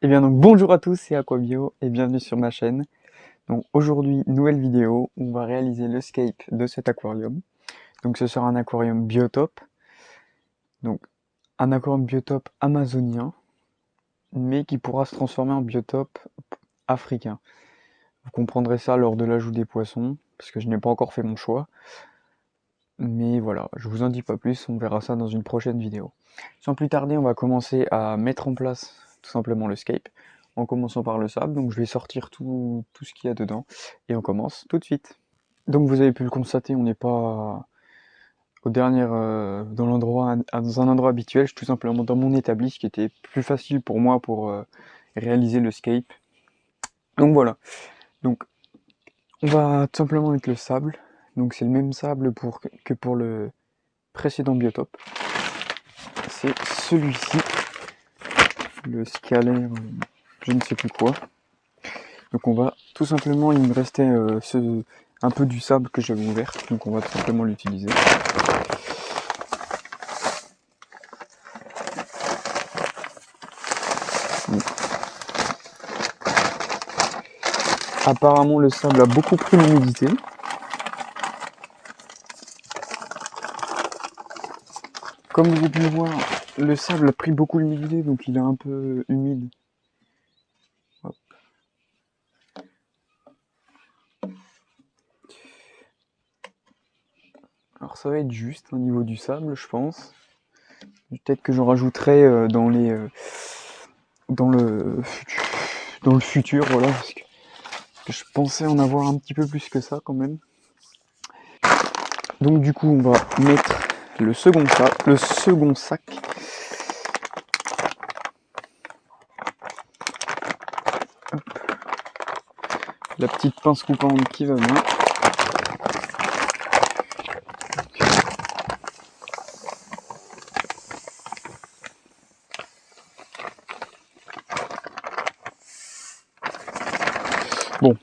bien donc bonjour à tous, c'est Aquabio et bienvenue sur ma chaîne. Donc aujourd'hui, nouvelle vidéo, on va réaliser le scape de cet aquarium. Donc ce sera un aquarium biotope, donc un aquarium biotope amazonien, mais qui pourra se transformer en biotope africain. Vous comprendrez ça lors de l'ajout des poissons, parce que je n'ai pas encore fait mon choix. Mais voilà, je vous en dis pas plus, on verra ça dans une prochaine vidéo. Sans plus tarder, on va commencer à mettre en place tout simplement le scape, en commençant par le sable. Donc je vais sortir tout ce qu'il y a dedans, et on commence tout de suite. Donc vous avez pu le constater, on n'est pas au dernier, dans un endroit habituel, je suis tout simplement dans mon établi, ce qui était plus facile pour moi pour réaliser le scape. Donc voilà, donc on va tout simplement mettre le sable. Donc c'est le même sable que pour le précédent biotope. C'est celui-ci, le scalaire, je ne sais plus quoi. Donc on va tout simplement, il me restait un peu du sable que j'avais ouvert, donc on va tout simplement l'utiliser. Apparemment le sable a beaucoup pris l'humidité. Comme vous avez pu le voir, le sable a pris beaucoup l'humidité, donc il est un peu humide. Hop. Alors ça va être juste au niveau du sable, je pense. Peut-être que j'en rajouterai dans le futur, voilà, parce que je pensais en avoir un petit peu plus que ça quand même. Donc du coup on va mettre le second sac. Hop. La petite pince coupante qui va bien. Bon,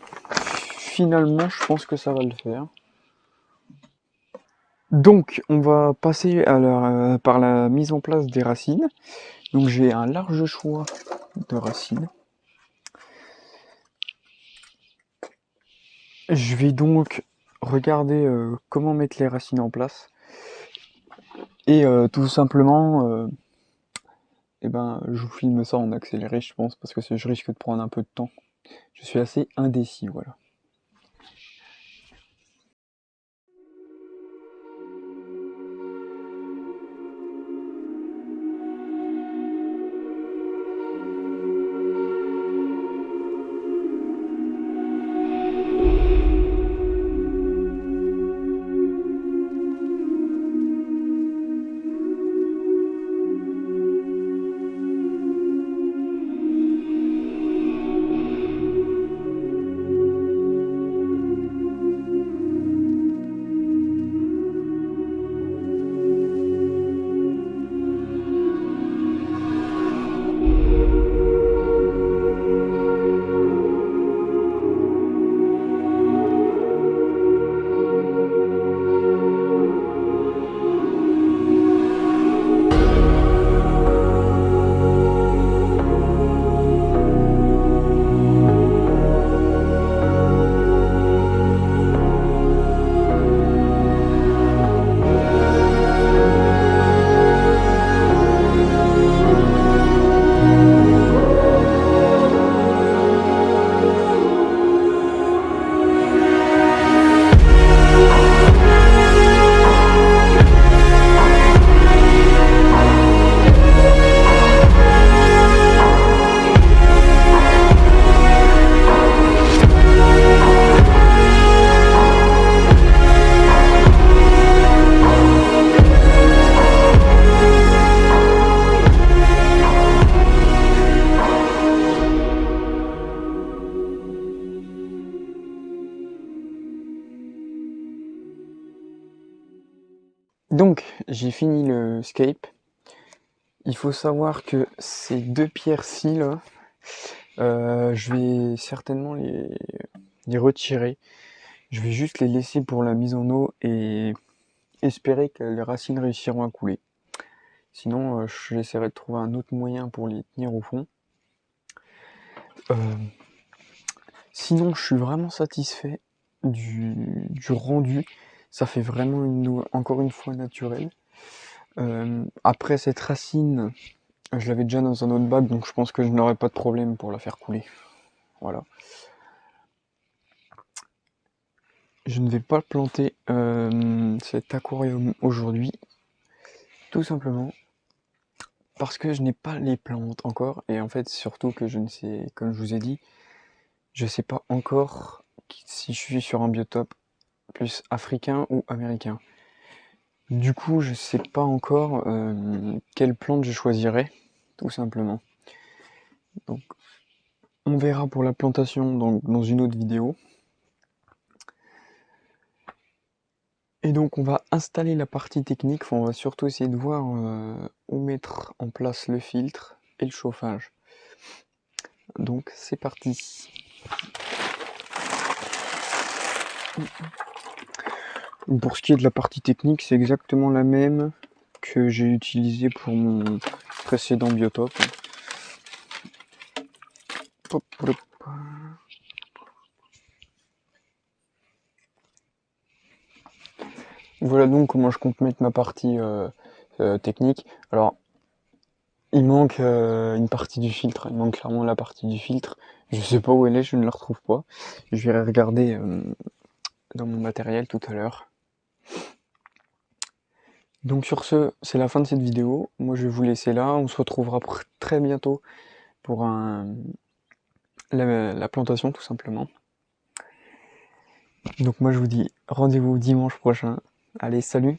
finalement je pense que ça va le faire. Donc on va passer par la mise en place des racines. Donc j'ai un large choix de racines. Je vais donc regarder comment mettre les racines en place. Et tout simplement, je vous filme ça en accéléré, je pense, parce que je risque de prendre un peu de temps. Je suis assez indécis, voilà. Donc, j'ai fini le scape. Il faut savoir que ces deux pierres-ci, là, je vais certainement les retirer. Je vais juste les laisser pour la mise en eau et espérer que les racines réussiront à couler. Sinon, j'essaierai de trouver un autre moyen pour les tenir au fond. Sinon, je suis vraiment satisfait du rendu. Ça fait vraiment encore une fois naturel. Après cette racine, je l'avais déjà dans un autre bac, donc je pense que je n'aurai pas de problème pour la faire couler. Voilà. Je ne vais pas planter cet aquarium aujourd'hui, tout simplement parce que je n'ai pas les plantes encore, et en fait surtout que je ne sais, comme je vous ai dit, je sais pas encore si je suis sur un biotope plus africain ou américain. Du coup, je sais pas encore quelle plante je choisirai, tout simplement. Donc, on verra pour la plantation dans une autre vidéo. Et donc, on va installer la partie technique. Enfin, on va surtout essayer de voir où mettre en place le filtre et le chauffage. Donc, c'est parti. Pour ce qui est de la partie technique, c'est exactement la même que j'ai utilisée pour mon précédent biotope. Hop, hop. Voilà donc comment je compte mettre ma partie technique. Alors, il manque une partie du filtre, il manque clairement la partie du filtre. Je sais pas où elle est, je ne la retrouve pas. Je vais regarder dans mon matériel tout à l'heure. Donc sur ce, c'est la fin de cette vidéo. Moi je vais vous laisser là, on se retrouvera très bientôt pour la plantation tout simplement. Donc moi je vous dis rendez-vous dimanche prochain. Allez, salut!